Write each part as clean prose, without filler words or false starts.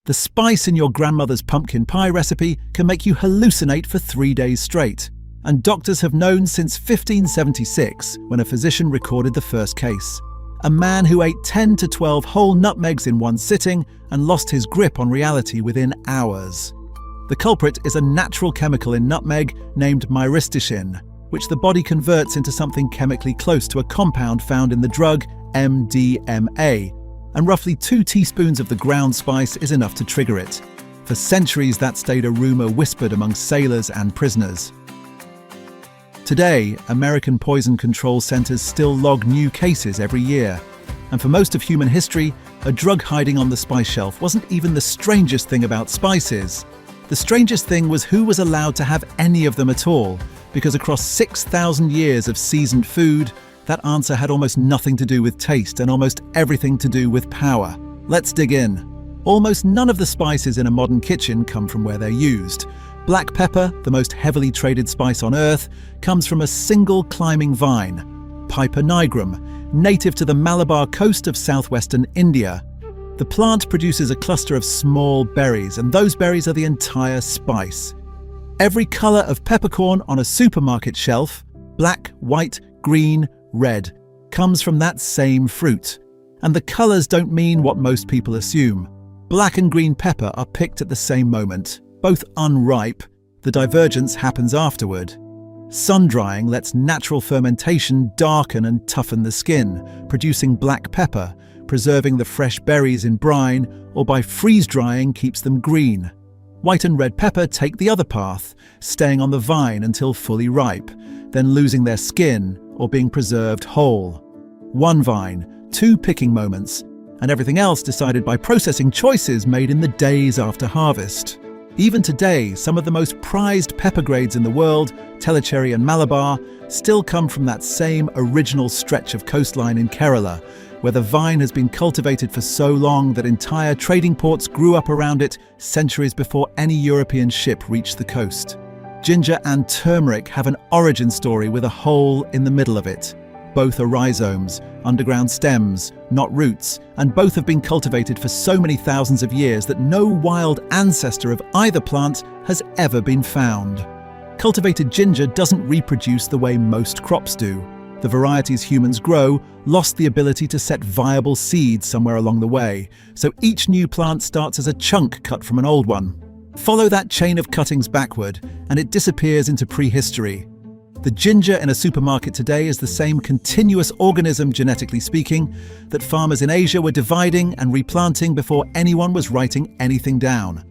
The spice in your grandmother's pumpkin pie recipe can make you hallucinate for 3 days straight. And doctors have known since 1576, when a physician recorded the first case. A man who ate 10 to 12 whole nutmegs in one sitting and lost his grip on reality within hours. The culprit is a natural chemical in nutmeg named myristicin, which the body converts into something chemically close to a compound found in the drug MDMA, and roughly 2 teaspoons of the ground spice is enough to trigger it. For centuries, that stayed a rumor whispered among sailors and prisoners. Today, American poison control centers still log new cases every year. And for most of human history, a drug hiding on the spice shelf wasn't even the strangest thing about spices. The strangest thing was who was allowed to have any of them at all, because across 6,000 years of seasoned food, that answer had almost nothing to do with taste and almost everything to do with power. Let's dig in. Almost none of the spices in a modern kitchen come from where they're used. Black pepper, the most heavily traded spice on earth, comes from a single climbing vine, Piper nigrum, native to the Malabar coast of southwestern India. The plant produces a cluster of small berries, and those berries are the entire spice. Every color of peppercorn on a supermarket shelf, black, white, green, red, comes from that same fruit. And the colors don't mean what most people assume. Black and green pepper are picked at the same moment, both unripe. The divergence happens afterward. Sun-drying lets natural fermentation darken and toughen the skin, producing black pepper, preserving the fresh berries in brine, or by freeze-drying keeps them green. White and red pepper take the other path, staying on the vine until fully ripe, then losing their skin or being preserved whole. One vine, 2 picking moments, and everything else decided by processing choices made in the days after harvest. Even today, some of the most prized pepper grades in the world, Tellicherry and Malabar, still come from that same original stretch of coastline in Kerala, where the vine has been cultivated for so long that entire trading ports grew up around it centuries before any European ship reached the coast. Ginger and turmeric have an origin story with a hole in the middle of it. Both are rhizomes, underground stems, not roots, and both have been cultivated for so many thousands of years that no wild ancestor of either plant has ever been found. Cultivated ginger doesn't reproduce the way most crops do. The varieties humans grow lost the ability to set viable seeds somewhere along the way, so each new plant starts as a chunk cut from an old one. Follow that chain of cuttings backward, and it disappears into prehistory. The ginger in a supermarket today is the same continuous organism, genetically speaking, that farmers in Asia were dividing and replanting before anyone was writing anything down.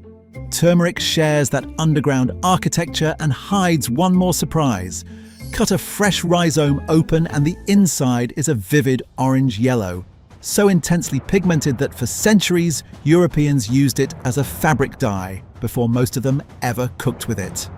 Turmeric shares that underground architecture and hides one more surprise. Cut a fresh rhizome open and the inside is a vivid orange-yellow, so intensely pigmented that for centuries Europeans used it as a fabric dye before most of them ever cooked with it.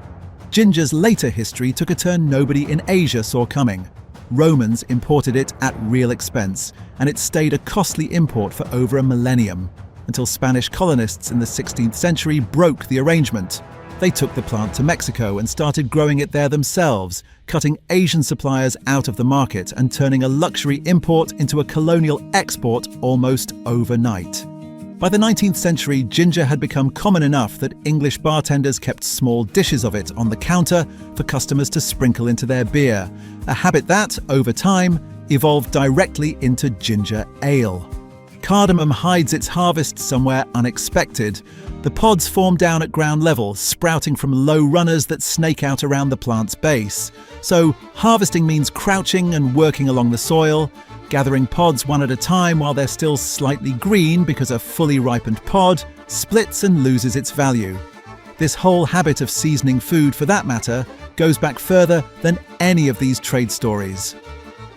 Ginger's later history took a turn nobody in Asia saw coming. Romans imported it at real expense, and it stayed a costly import for over a millennium, until Spanish colonists in the 16th century broke the arrangement. They took the plant to Mexico and started growing it there themselves, cutting Asian suppliers out of the market and turning a luxury import into a colonial export almost overnight. By the 19th century, ginger had become common enough that English bartenders kept small dishes of it on the counter for customers to sprinkle into their beer, a habit that, over time, evolved directly into ginger ale. Cardamom hides its harvest somewhere unexpected. The pods form down at ground level, sprouting from low runners that snake out around the plant's base. So, harvesting means crouching and working along the soil, gathering pods one at a time while they're still slightly green because a fully ripened pod splits and loses its value. This whole habit of seasoning food, for that matter, goes back further than any of these trade stories.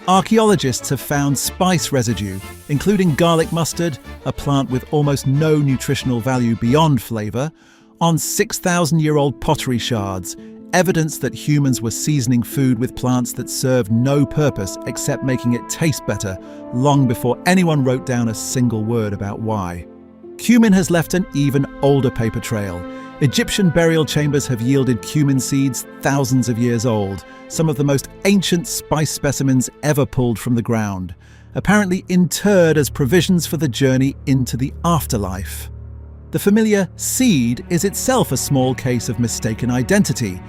Archaeologists have found spice residue, including garlic mustard, a plant with almost no nutritional value beyond flavor, on 6,000-year-old pottery shards, evidence that humans were seasoning food with plants that served no purpose except making it taste better, long before anyone wrote down a single word about why. Cumin has left an even older paper trail. Egyptian burial chambers have yielded cumin seeds thousands of years old, some of the most ancient spice specimens ever pulled from the ground, apparently interred as provisions for the journey into the afterlife. The familiar seed is itself a small case of mistaken identity.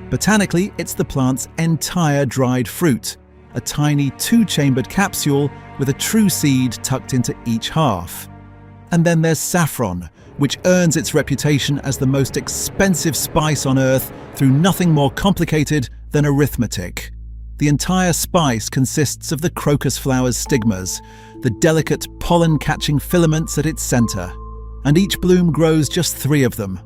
Botanically, it's the plant's entire dried fruit, a tiny two-chambered capsule with a true seed tucked into each half. And then there's saffron, which earns its reputation as the most expensive spice on earth through nothing more complicated than arithmetic. The entire spice consists of the crocus flower's stigmas, the delicate pollen-catching filaments at its center, and each bloom grows just 3 of them.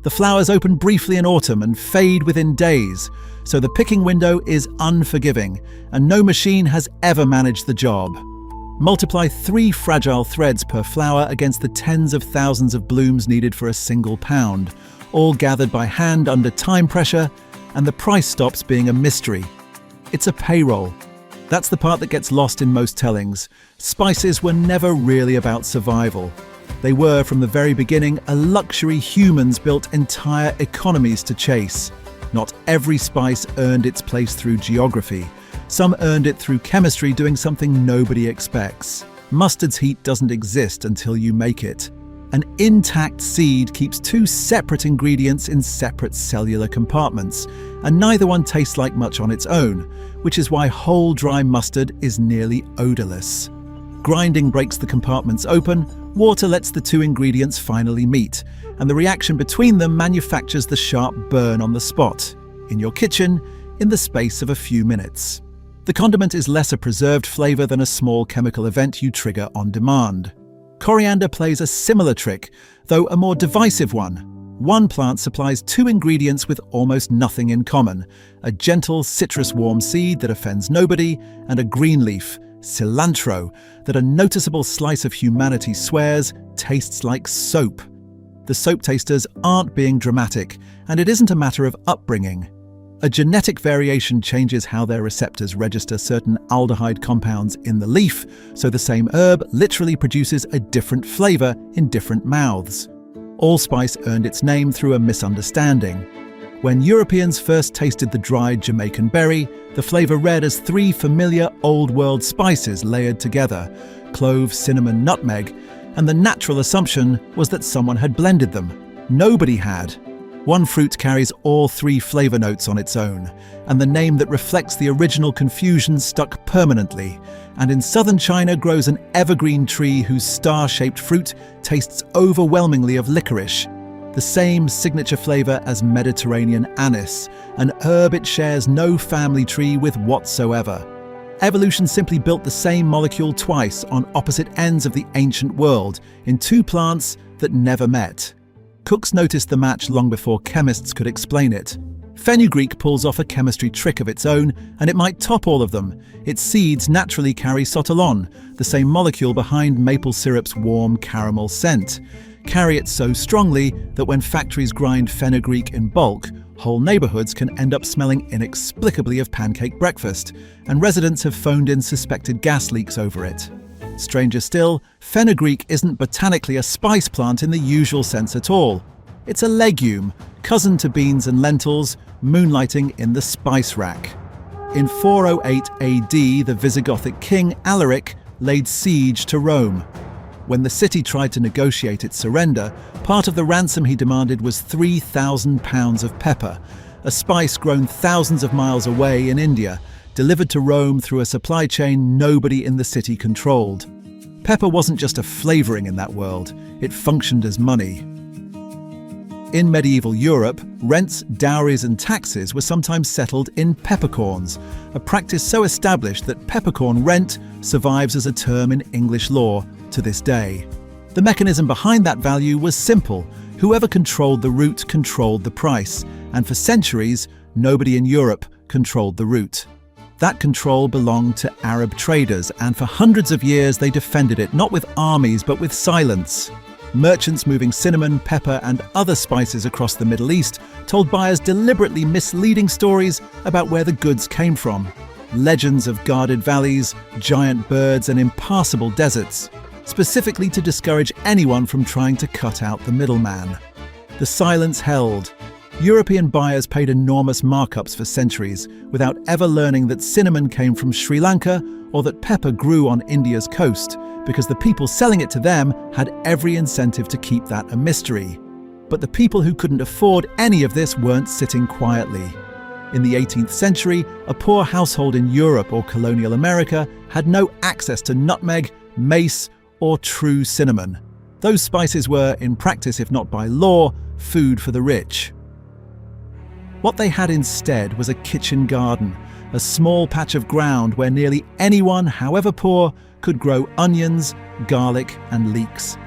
The flowers open briefly in autumn and fade within days, so the picking window is unforgiving, and no machine has ever managed the job. Multiply 3 fragile threads per flower against the tens of thousands of blooms needed for a single pound, all gathered by hand under time pressure, and the price stops being a mystery. It's a payroll. That's the part that gets lost in most tellings. Spices were never really about survival. They were, from the very beginning, a luxury humans built entire economies to chase. Not every spice earned its place through geography. Some earned it through chemistry doing something nobody expects. Mustard's heat doesn't exist until you make it. An intact seed keeps 2 separate ingredients in separate cellular compartments, and neither one tastes like much on its own, which is why whole dry mustard is nearly odorless. Grinding breaks the compartments open, water lets the 2 ingredients finally meet, and the reaction between them manufactures the sharp burn on the spot, in your kitchen, in the space of a few minutes. The condiment is less a preserved flavor than a small chemical event you trigger on demand. Coriander plays a similar trick, though a more divisive one. One plant supplies 2 ingredients with almost nothing in common: a gentle citrus-warm seed that offends nobody, and a green leaf, cilantro, that a noticeable slice of humanity swears tastes like soap. The soap tasters aren't being dramatic, and it isn't a matter of upbringing. A genetic variation changes how their receptors register certain aldehyde compounds in the leaf, so the same herb literally produces a different flavor in different mouths. Allspice earned its name through a misunderstanding. When Europeans first tasted the dried Jamaican berry, the flavor read as 3 familiar old-world spices layered together: cloves, cinnamon, nutmeg, and the natural assumption was that someone had blended them. Nobody had. One fruit carries all 3 flavor notes on its own, and the name that reflects the original confusion stuck permanently. And in southern China grows an evergreen tree whose star-shaped fruit tastes overwhelmingly of licorice, the same signature flavor as Mediterranean anise, an herb it shares no family tree with whatsoever. Evolution simply built the same molecule twice on opposite ends of the ancient world, in 2 plants that never met. Cooks noticed the match long before chemists could explain it. Fenugreek pulls off a chemistry trick of its own, and it might top all of them. Its seeds naturally carry sotalon, the same molecule behind maple syrup's warm caramel scent. Carry it so strongly that when factories grind fenugreek in bulk, whole neighborhoods can end up smelling inexplicably of pancake breakfast, and residents have phoned in suspected gas leaks over it. Stranger still, fenugreek isn't botanically a spice plant in the usual sense at all. It's a legume, cousin to beans and lentils, moonlighting in the spice rack. In 408 AD, the Visigothic king Alaric laid siege to Rome. When the city tried to negotiate its surrender, part of the ransom he demanded was 3,000 pounds of pepper, a spice grown thousands of miles away in India, delivered to Rome through a supply chain nobody in the city controlled. Pepper wasn't just a flavoring in that world, it functioned as money. In medieval Europe, rents, dowries and taxes were sometimes settled in peppercorns, a practice so established that peppercorn rent survives as a term in English law to this day. The mechanism behind that value was simple: whoever controlled the root controlled the price, and for centuries, nobody in Europe controlled the root. That control belonged to Arab traders, and for hundreds of years they defended it not with armies but with silence. Merchants moving cinnamon, pepper and other spices across the Middle East told buyers deliberately misleading stories about where the goods came from. Legends of guarded valleys, giant birds and impassable deserts, specifically to discourage anyone from trying to cut out the middleman. The silence held. European buyers paid enormous markups for centuries without ever learning that cinnamon came from Sri Lanka or that pepper grew on India's coast, because the people selling it to them had every incentive to keep that a mystery. But the people who couldn't afford any of this weren't sitting quietly. In the 18th century, a poor household in Europe or colonial America had no access to nutmeg, mace, or true cinnamon. Those spices were, in practice if not by law, food for the rich. What they had instead was a kitchen garden, a small patch of ground where nearly anyone, however poor, could grow onions, garlic, and leeks.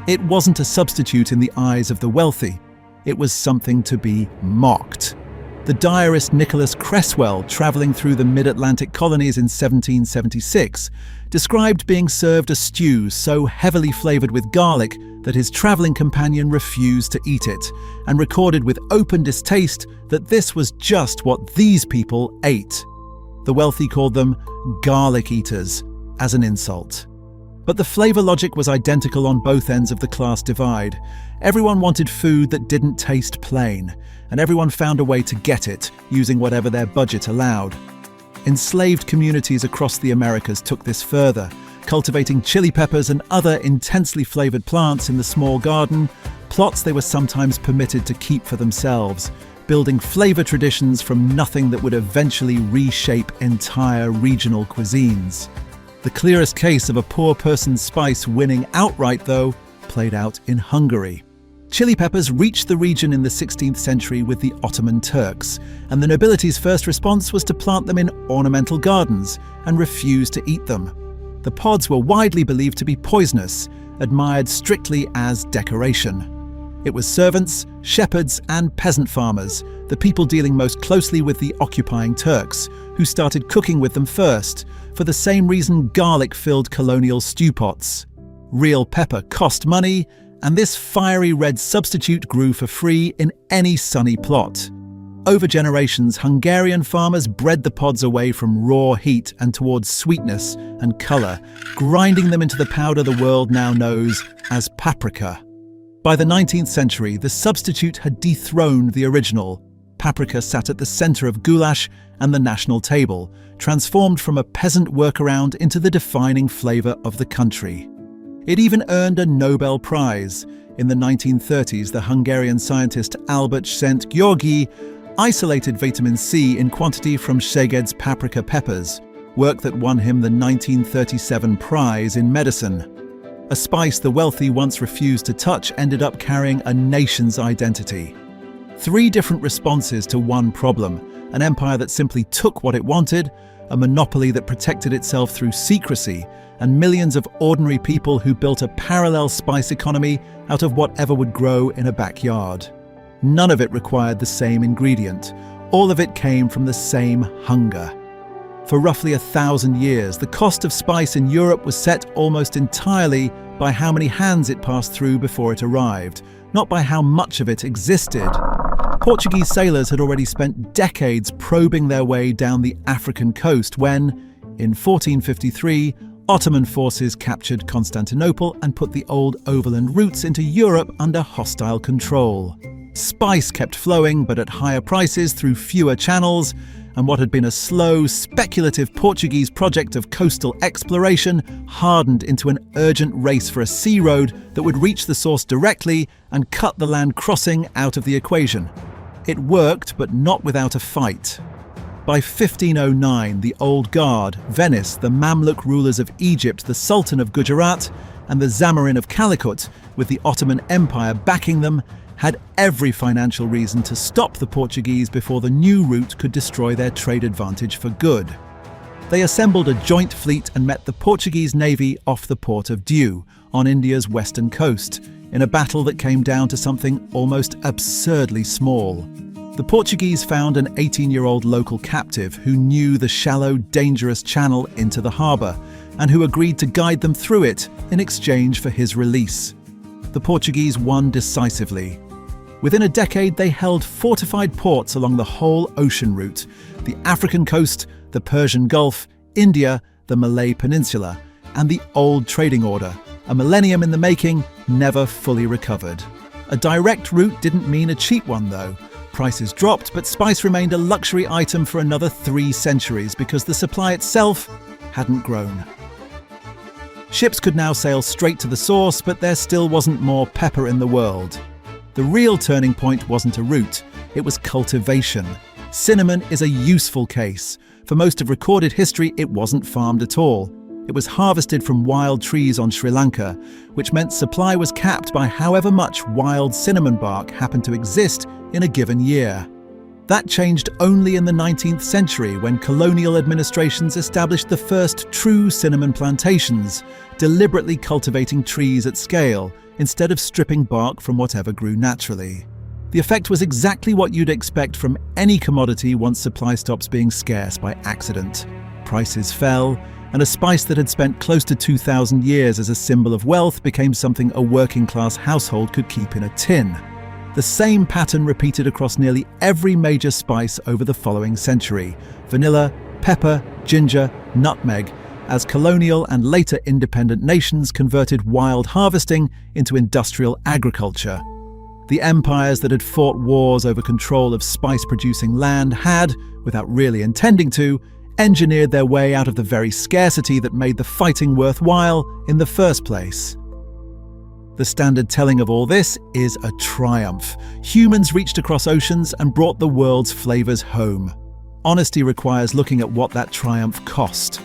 It wasn't a substitute in the eyes of the wealthy. It was something to be mocked. The diarist Nicholas Creswell, travelling through the mid-Atlantic colonies in 1776, described being served a stew so heavily flavoured with garlic that his travelling companion refused to eat it, and recorded with open distaste that this was just what these people ate. The wealthy called them garlic eaters, as an insult. But the flavour logic was identical on both ends of the class divide. Everyone wanted food that didn't taste plain, and everyone found a way to get it, using whatever their budget allowed. Enslaved communities across the Americas took this further, cultivating chili peppers and other intensely flavoured plants in the small garden, plots they were sometimes permitted to keep for themselves, building flavour traditions from nothing that would eventually reshape entire regional cuisines. The clearest case of a poor person's spice winning outright, though, played out in Hungary. Chili peppers reached the region in the 16th century with the Ottoman Turks, and the nobility's first response was to plant them in ornamental gardens and refuse to eat them. The pods were widely believed to be poisonous, admired strictly as decoration. It was servants, shepherds, and peasant farmers, the people dealing most closely with the occupying Turks, who started cooking with them first, for the same reason garlic filled colonial stew pots. Real pepper cost money, and this fiery red substitute grew for free in any sunny plot. Over generations, Hungarian farmers bred the pods away from raw heat and towards sweetness and colour, grinding them into the powder the world now knows as paprika. By the 19th century, the substitute had dethroned the original. Paprika sat at the centre of goulash and the national table, transformed from a peasant workaround into the defining flavour of the country. It even earned a Nobel Prize. In the 1930s, the Hungarian scientist Albert Szent-Györgyi isolated vitamin C in quantity from Szeged's paprika peppers, work that won him the 1937 prize in medicine. A spice the wealthy once refused to touch ended up carrying a nation's identity. 3 different responses to one problem: an empire that simply took what it wanted, a monopoly that protected itself through secrecy, and millions of ordinary people who built a parallel spice economy out of whatever would grow in a backyard. None of it required the same ingredient. All of it came from the same hunger. For roughly 1,000 years, the cost of spice in Europe was set almost entirely by how many hands it passed through before it arrived, not by how much of it existed. Portuguese sailors had already spent decades probing their way down the African coast when, in 1453, Ottoman forces captured Constantinople and put the old overland routes into Europe under hostile control. Spice kept flowing, but at higher prices through fewer channels, and what had been a slow, speculative Portuguese project of coastal exploration hardened into an urgent race for a sea road that would reach the source directly and cut the land crossing out of the equation. It worked, but not without a fight. By 1509, the Old Guard, Venice, the Mamluk rulers of Egypt, the Sultan of Gujarat, and the Zamorin of Calicut, with the Ottoman Empire backing them, had every financial reason to stop the Portuguese before the new route could destroy their trade advantage for good. They assembled a joint fleet and met the Portuguese navy off the port of Diu, on India's western coast, in a battle that came down to something almost absurdly small. The Portuguese found an 18-year-old local captive who knew the shallow, dangerous channel into the harbour, and who agreed to guide them through it in exchange for his release. The Portuguese won decisively. Within a decade, they held fortified ports along the whole ocean route: the African coast, the Persian Gulf, India, the Malay Peninsula, and the old trading order, a millennium in the making, never fully recovered. A direct route didn't mean a cheap one, though. Prices dropped, but spice remained a luxury item for another 3 centuries because the supply itself hadn't grown. Ships could now sail straight to the source, but there still wasn't more pepper in the world. The real turning point wasn't a route, it was cultivation. Cinnamon is a useful case. For most of recorded history, it wasn't farmed at all. It was harvested from wild trees on Sri Lanka, which meant supply was capped by however much wild cinnamon bark happened to exist in a given year. That changed only in the 19th century when colonial administrations established the first true cinnamon plantations, deliberately cultivating trees at scale instead of stripping bark from whatever grew naturally. The effect was exactly what you'd expect from any commodity once supply stops being scarce by accident. Prices fell, and a spice that had spent close to 2,000 years as a symbol of wealth became something a working-class household could keep in a tin. The same pattern repeated across nearly every major spice over the following century: vanilla, pepper, ginger, nutmeg, as colonial and later independent nations converted wild harvesting into industrial agriculture. The empires that had fought wars over control of spice-producing land had, without really intending to, engineered their way out of the very scarcity that made the fighting worthwhile in the first place. The standard telling of all this is a triumph. Humans reached across oceans and brought the world's flavors home. Honesty requires looking at what that triumph cost.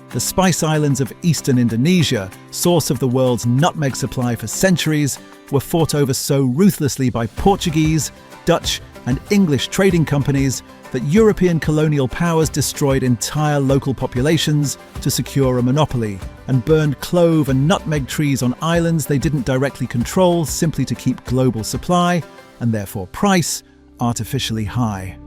The Spice Islands of eastern Indonesia, source of the world's nutmeg supply for centuries, were fought over so ruthlessly by Portuguese, Dutch, and English trading companies that European colonial powers destroyed entire local populations to secure a monopoly and burned clove and nutmeg trees on islands they didn't directly control simply to keep global supply, and therefore price, artificially high.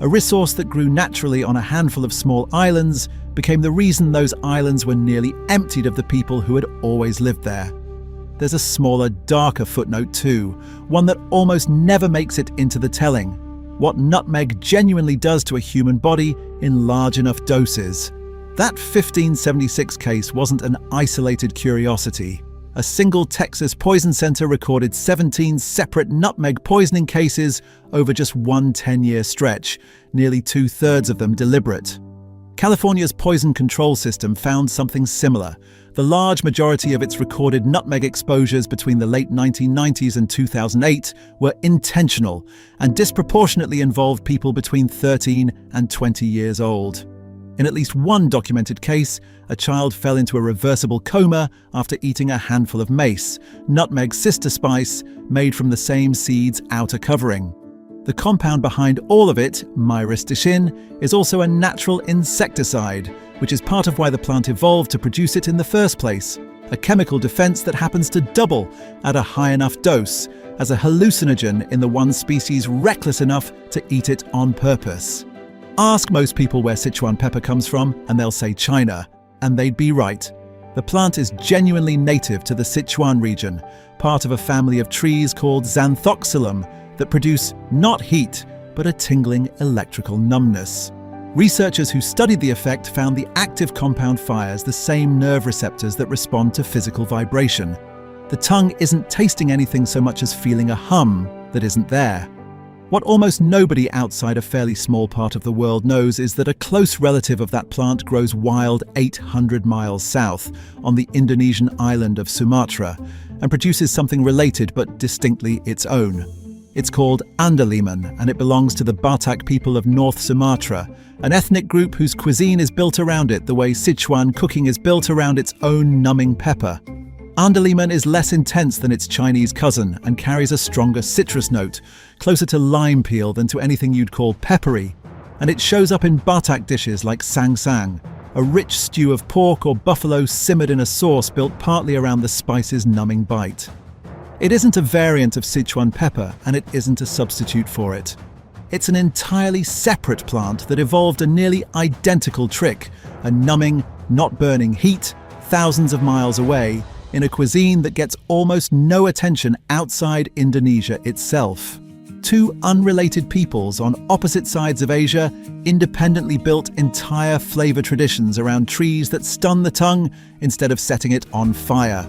A resource that grew naturally on a handful of small islands became the reason those islands were nearly emptied of the people who had always lived there. There's a smaller, darker footnote too, one that almost never makes it into the telling: what nutmeg genuinely does to a human body in large enough doses. That 1576 case wasn't an isolated curiosity. A single Texas poison center recorded 17 separate nutmeg poisoning cases over just one 10-year stretch, nearly 2/3 of them deliberate. California's poison control system found something similar. The large majority of its recorded nutmeg exposures between the late 1990s and 2008 were intentional and disproportionately involved people between 13 and 20 years old. In at least one documented case, a child fell into a reversible coma after eating a handful of mace, nutmeg's sister spice, made from the same seed's outer covering. The compound behind all of it, myristicin, is also a natural insecticide, which is part of why the plant evolved to produce it in the first place. A chemical defense that happens to double at a high enough dose, as a hallucinogen in the one species reckless enough to eat it on purpose. Ask most people where Sichuan pepper comes from, and they'll say China, and they'd be right. The plant is genuinely native to the Sichuan region, part of a family of trees called xanthoxylum that produce not heat, but a tingling electrical numbness. Researchers who studied the effect found the active compound fires the same nerve receptors that respond to physical vibration. The tongue isn't tasting anything so much as feeling a hum that isn't there. What almost nobody outside a fairly small part of the world knows is that a close relative of that plant grows wild 800 miles south on the Indonesian island of Sumatra and produces something related but distinctly its own. It's called andaliman, and it belongs to the Batak people of North Sumatra, an ethnic group whose cuisine is built around it the way Sichuan cooking is built around its own numbing pepper. Andaliman is less intense than its Chinese cousin and carries a stronger citrus note, closer to lime peel than to anything you'd call peppery. And it shows up in Batak dishes like sang sang, a rich stew of pork or buffalo simmered in a sauce built partly around the spice's numbing bite. It isn't a variant of Sichuan pepper, and it isn't a substitute for it. It's an entirely separate plant that evolved a nearly identical trick, a numbing, not burning heat, thousands of miles away, in a cuisine that gets almost no attention outside Indonesia itself. Two unrelated peoples on opposite sides of Asia independently built entire flavor traditions around trees that stun the tongue instead of setting it on fire.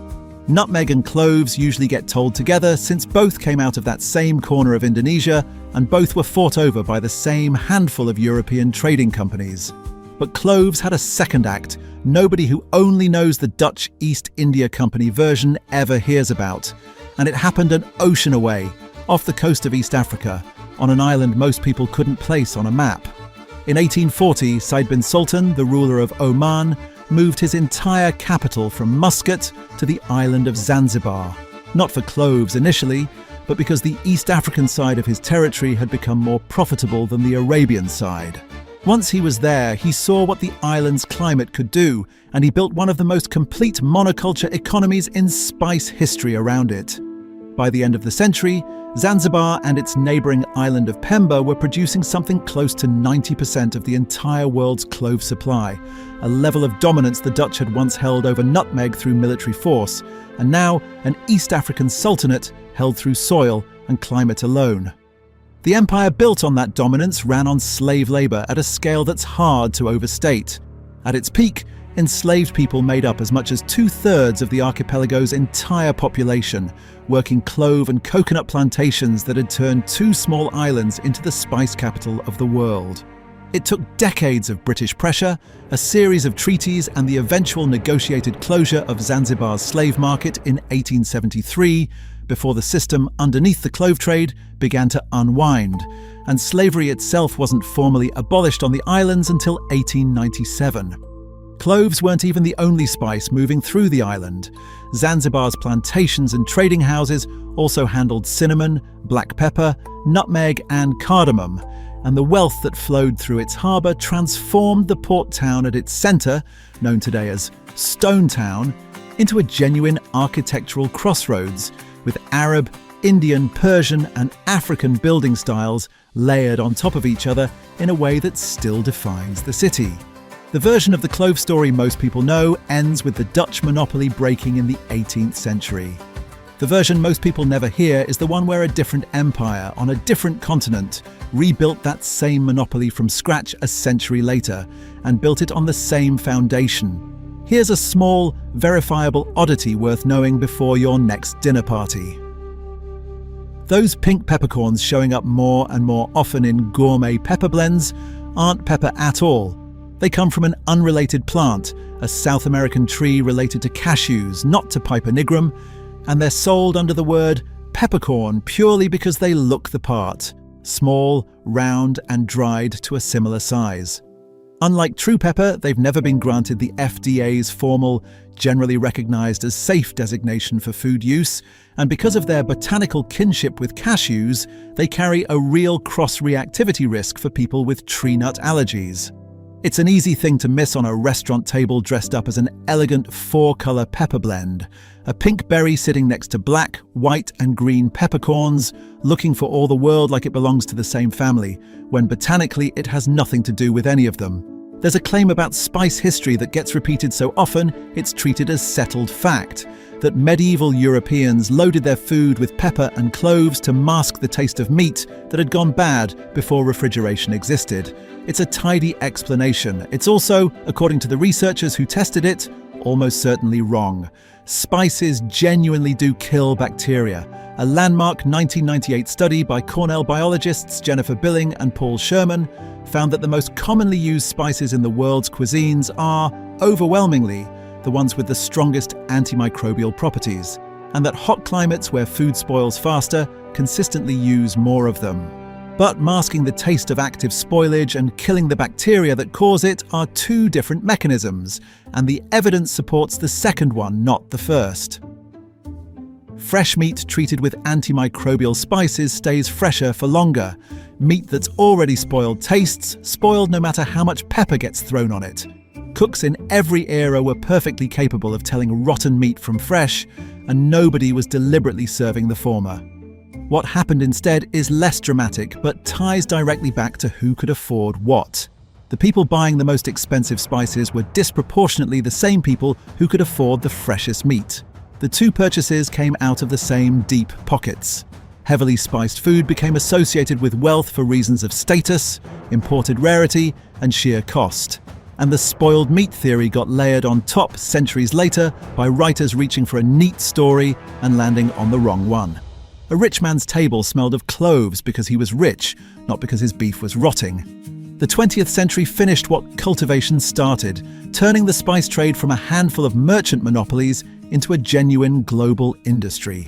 Nutmeg and cloves usually get told together since both came out of that same corner of Indonesia and both were fought over by the same handful of European trading companies. But cloves had a second act nobody who only knows the Dutch East India Company version ever hears about. And it happened an ocean away, off the coast of East Africa, on an island most people couldn't place on a map. In 1840, Said bin Sultan, the ruler of Oman, moved his entire capital from Muscat to the island of Zanzibar. Not for cloves initially, but because the East African side of his territory had become more profitable than the Arabian side. Once he was there, he saw what the island's climate could do, and he built one of the most complete monoculture economies in spice history around it. By the end of the century, Zanzibar and its neighbouring island of Pemba were producing something close to 90% of the entire world's clove supply, a level of dominance the Dutch had once held over nutmeg through military force, and now an East African sultanate held through soil and climate alone. The empire built on that dominance ran on slave labour at a scale that's hard to overstate. At its peak, enslaved people made up as much as 2/3 of the archipelago's entire population, working clove and coconut plantations that had turned two small islands into the spice capital of the world. It took decades of British pressure, a series of treaties, and the eventual negotiated closure of Zanzibar's slave market in 1873 before the system underneath the clove trade began to unwind, and slavery itself wasn't formally abolished on the islands until 1897. Cloves weren't even the only spice moving through the island. Zanzibar's plantations and trading houses also handled cinnamon, black pepper, nutmeg, and cardamom, and the wealth that flowed through its harbour transformed the port town at its centre, known today as Stone Town, into a genuine architectural crossroads, with Arab, Indian, Persian, and African building styles layered on top of each other in a way that still defines the city. The version of the clove story most people know ends with the Dutch monopoly breaking in the 18th century. The version most people never hear is the one where a different empire on a different continent rebuilt that same monopoly from scratch a century later and built it on the same foundation. Here's a small, verifiable oddity worth knowing before your next dinner party. Those pink peppercorns showing up more and more often in gourmet pepper blends aren't pepper at all. They come from an unrelated plant, a South American tree related to cashews, not to Piper nigrum, and they're sold under the word peppercorn purely because they look the part, small, round, and dried to a similar size. Unlike true pepper, they've never been granted the FDA's formal, generally recognized as safe designation for food use, and because of their botanical kinship with cashews, they carry a real cross-reactivity risk for people with tree nut allergies. It's an easy thing to miss on a restaurant table dressed up as an elegant four-colour pepper blend, a pink berry sitting next to black, white and green peppercorns, looking for all the world like it belongs to the same family, when botanically it has nothing to do with any of them. There's a claim about spice history that gets repeated so often it's treated as settled fact, that medieval Europeans loaded their food with pepper and cloves to mask the taste of meat that had gone bad before refrigeration existed. It's a tidy explanation. It's also, according to the researchers who tested it, almost certainly wrong. Spices genuinely do kill bacteria. A landmark 1998 study by Cornell biologists Jennifer Billing and Paul Sherman found that the most commonly used spices in the world's cuisines are, overwhelmingly, the ones with the strongest antimicrobial properties, and that hot climates where food spoils faster consistently use more of them. But masking the taste of active spoilage and killing the bacteria that cause it are two different mechanisms, and the evidence supports the second one, not the first. Fresh meat treated with antimicrobial spices stays fresher for longer. Meat that's already spoiled tastes spoiled no matter how much pepper gets thrown on it. Cooks in every era were perfectly capable of telling rotten meat from fresh, and nobody was deliberately serving the former. What happened instead is less dramatic, but ties directly back to who could afford what. The people buying the most expensive spices were disproportionately the same people who could afford the freshest meat. The two purchases came out of the same deep pockets. Heavily spiced food became associated with wealth for reasons of status, imported rarity, and sheer cost. and the spoiled meat theory got layered on top centuries later by writers reaching for a neat story and landing on the wrong one. A rich man's table smelled of cloves because he was rich, not because his beef was rotting. The 20th century finished what cultivation started, turning the spice trade from a handful of merchant monopolies into a genuine global industry.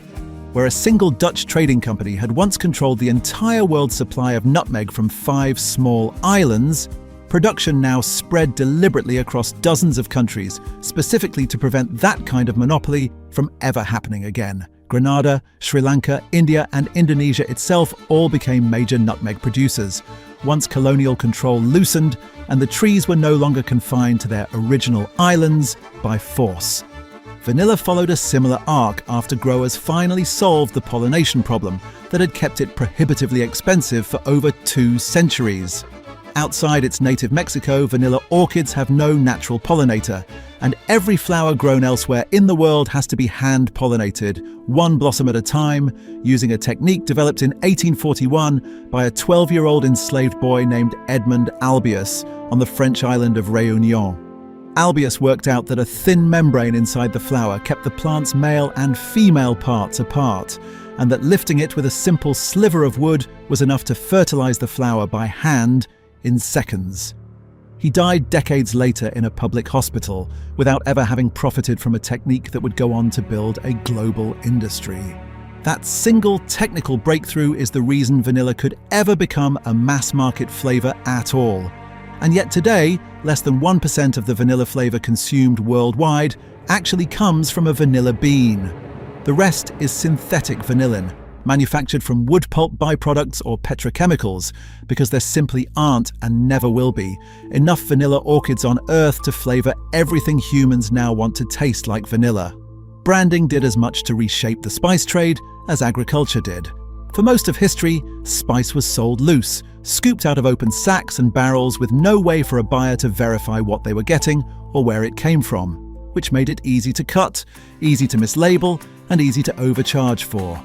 Where a single Dutch trading company had once controlled the entire world's supply of nutmeg from 5 small islands, production now spread deliberately across dozens of countries, specifically to prevent that kind of monopoly from ever happening again. Grenada, Sri Lanka, India, and Indonesia itself all became major nutmeg producers, once colonial control loosened and the trees were no longer confined to their original islands by force. Vanilla followed a similar arc after growers finally solved the pollination problem that had kept it prohibitively expensive for over 2 centuries. Outside its native Mexico, vanilla orchids have no natural pollinator, and every flower grown elsewhere in the world has to be hand-pollinated, one blossom at a time, using a technique developed in 1841 by a 12-year-old enslaved boy named Edmond Albius on the French island of Réunion. Albius worked out that a thin membrane inside the flower kept the plant's male and female parts apart, and that lifting it with a simple sliver of wood was enough to fertilize the flower by hand in seconds. He died decades later in a public hospital without ever having profited from a technique that would go on to build a global industry. That single technical breakthrough is the reason vanilla could ever become a mass-market flavor at all. And yet today, less than 1% of the vanilla flavor consumed worldwide actually comes from a vanilla bean. The rest is synthetic vanillin, manufactured from wood pulp byproducts or petrochemicals, because there simply aren't, and never will be, enough vanilla orchids on Earth to flavor everything humans now want to taste like vanilla. Branding did as much to reshape the spice trade as agriculture did. For most of history, spice was sold loose, scooped out of open sacks and barrels with no way for a buyer to verify what they were getting or where it came from, which made it easy to cut, easy to mislabel, and easy to overcharge for.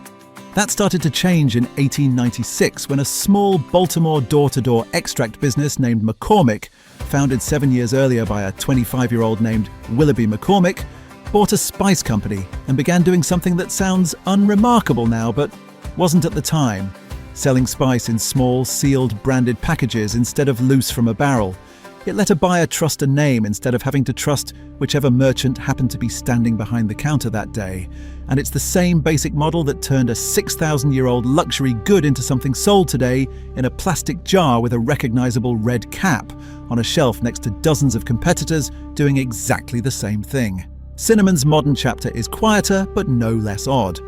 That started to change in 1896 when a small Baltimore door-to-door extract business named McCormick, founded 7 years earlier by a 25-year-old named Willoughby McCormick, bought a spice company and began doing something that sounds unremarkable now but wasn't at the time, selling spice in small, sealed, branded packages instead of loose from a barrel. It let a buyer trust a name instead of having to trust whichever merchant happened to be standing behind the counter that day. And it's the same basic model that turned a 6,000-year-old luxury good into something sold today in a plastic jar with a recognizable red cap on a shelf next to dozens of competitors doing exactly the same thing. Cinnamon's modern chapter is quieter, but no less odd.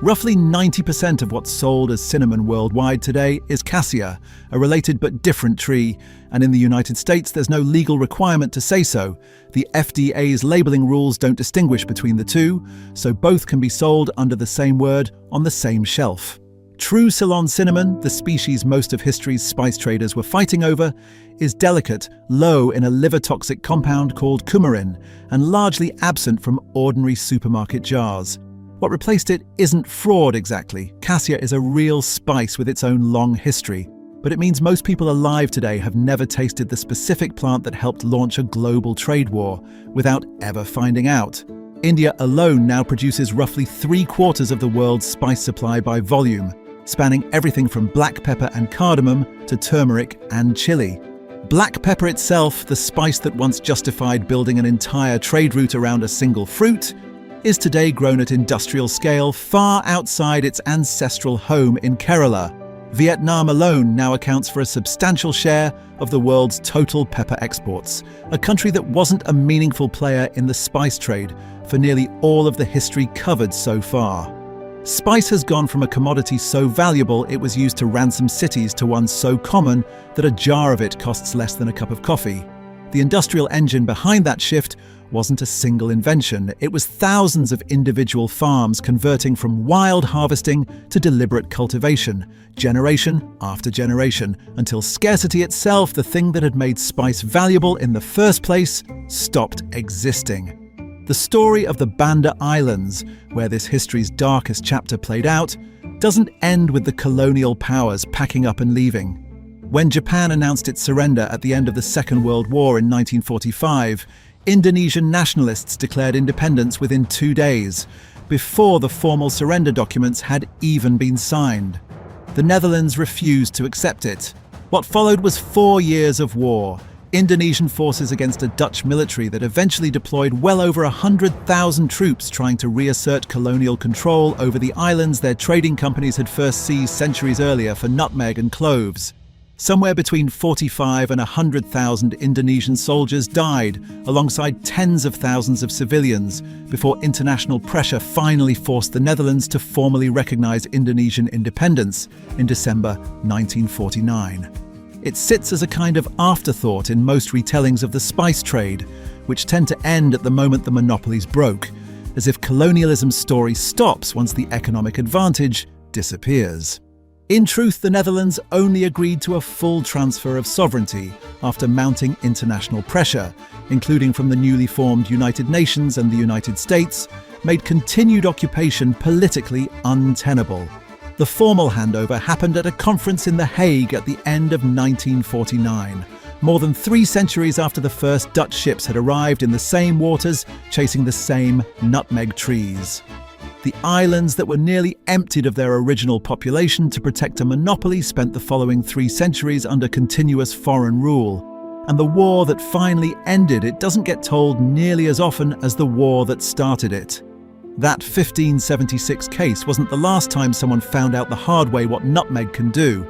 Roughly 90% of what's sold as cinnamon worldwide today is cassia, a related but different tree, and in the United States there's no legal requirement to say so. The FDA's labeling rules don't distinguish between the two, so both can be sold under the same word on the same shelf. True Ceylon cinnamon, the species most of history's spice traders were fighting over, is delicate, low in a liver-toxic compound called coumarin, and largely absent from ordinary supermarket jars. What replaced it isn't fraud exactly. Cassia is a real spice with its own long history, but it means most people alive today have never tasted the specific plant that helped launch a global trade war without ever finding out. India alone now produces roughly 3/4 of the world's spice supply by volume, spanning everything from black pepper and cardamom to turmeric and chili. Black pepper itself, the spice that once justified building an entire trade route around a single fruit, is today grown at industrial scale far outside its ancestral home in Kerala. Vietnam alone now accounts for a substantial share of the world's total pepper exports, a country that wasn't a meaningful player in the spice trade for nearly all of the history covered so far. Spice has gone from a commodity so valuable it was used to ransom cities to one so common that a jar of it costs less than a cup of coffee. The industrial engine behind that shift wasn't a single invention, it was thousands of individual farms converting from wild harvesting to deliberate cultivation, generation after generation, until scarcity itself, the thing that had made spice valuable in the first place, stopped existing. The story of the Banda Islands, where this history's darkest chapter played out, doesn't end with the colonial powers packing up and leaving. When Japan announced its surrender at the end of the Second World War in 1945, Indonesian nationalists declared independence within 2 days, before the formal surrender documents had even been signed. The Netherlands refused to accept it. What followed was 4 years of war, Indonesian forces against a Dutch military that eventually deployed well over 100,000 troops trying to reassert colonial control over the islands their trading companies had first seized centuries earlier for nutmeg and cloves. Somewhere between 45 and 100,000 Indonesian soldiers died, alongside tens of thousands of civilians, before international pressure finally forced the Netherlands to formally recognize Indonesian independence in December 1949. It sits as a kind of afterthought in most retellings of the spice trade, which tend to end at the moment the monopolies broke, as if colonialism's story stops once the economic advantage disappears. In truth, the Netherlands only agreed to a full transfer of sovereignty after mounting international pressure, including from the newly formed United Nations and the United States, made continued occupation politically untenable. The formal handover happened at a conference in The Hague at the end of 1949, more than 3 centuries after the first Dutch ships had arrived in the same waters, chasing the same nutmeg trees. The islands that were nearly emptied of their original population to protect a monopoly spent the following 3 centuries under continuous foreign rule. And the war that finally ended it doesn't get told nearly as often as the war that started it. That 1576 case wasn't the last time someone found out the hard way what nutmeg can do.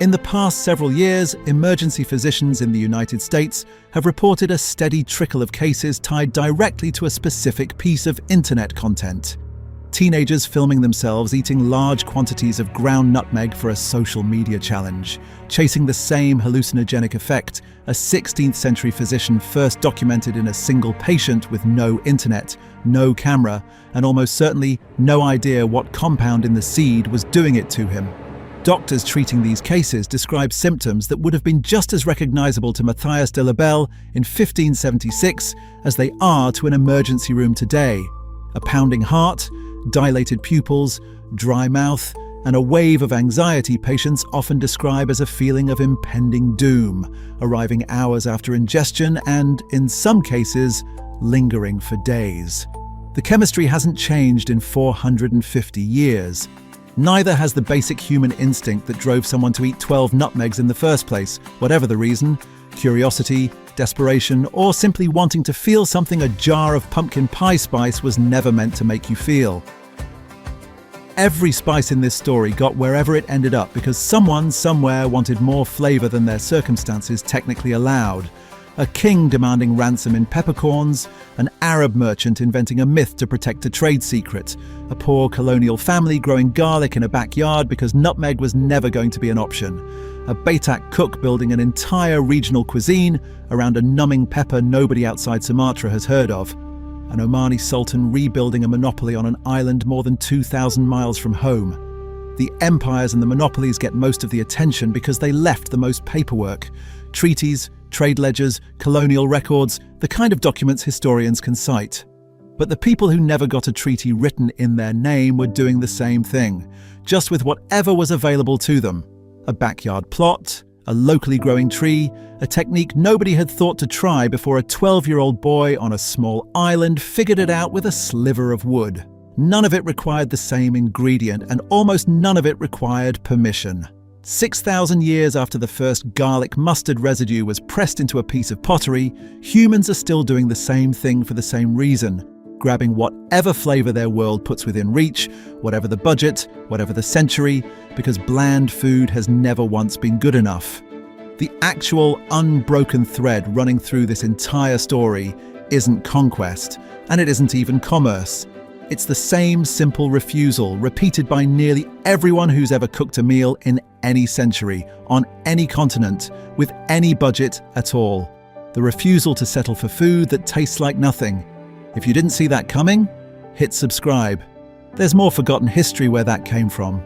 In the past several years, emergency physicians in the United States have reported a steady trickle of cases tied directly to a specific piece of internet content. Teenagers filming themselves eating large quantities of ground nutmeg for a social media challenge, chasing the same hallucinogenic effect a 16th century physician first documented in a single patient with no internet, no camera, and almost certainly no idea what compound in the seed was doing it to him. Doctors treating these cases describe symptoms that would have been just as recognizable to Matthias de Labelle in 1576 as they are to an emergency room today. A pounding heart, dilated pupils, dry mouth, and a wave of anxiety patients often describe as a feeling of impending doom, arriving hours after ingestion and, in some cases, lingering for days. The chemistry hasn't changed in 450 years. Neither has the basic human instinct that drove someone to eat 12 nutmegs in the first place, whatever the reason: curiosity, desperation, or simply wanting to feel something a jar of pumpkin pie spice was never meant to make you feel. Every spice in this story got wherever it ended up because someone somewhere wanted more flavor than their circumstances technically allowed. A king demanding ransom in peppercorns, an Arab merchant inventing a myth to protect a trade secret, a poor colonial family growing garlic in a backyard because nutmeg was never going to be an option, a Batak cook building an entire regional cuisine around a numbing pepper nobody outside Sumatra has heard of, an Omani sultan rebuilding a monopoly on an island more than 2,000 miles from home. The empires and the monopolies get most of the attention because they left the most paperwork: treaties, trade ledgers, colonial records, the kind of documents historians can cite. But the people who never got a treaty written in their name were doing the same thing, just with whatever was available to them: a backyard plot, a locally growing tree, a technique nobody had thought to try before a 12-year-old boy on a small island figured it out with a sliver of wood. None of it required the same ingredient, and almost none of it required permission. 6,000 years after the first garlic mustard residue was pressed into a piece of pottery, humans are still doing the same thing for the same reason: grabbing whatever flavor their world puts within reach, whatever the budget, whatever the century, because bland food has never once been good enough. The actual unbroken thread running through this entire story isn't conquest, and it isn't even commerce. It's the same simple refusal repeated by nearly everyone who's ever cooked a meal in any century, on any continent, with any budget at all. The refusal to settle for food that tastes like nothing. If you didn't see that coming, hit subscribe. There's more forgotten history where that came from.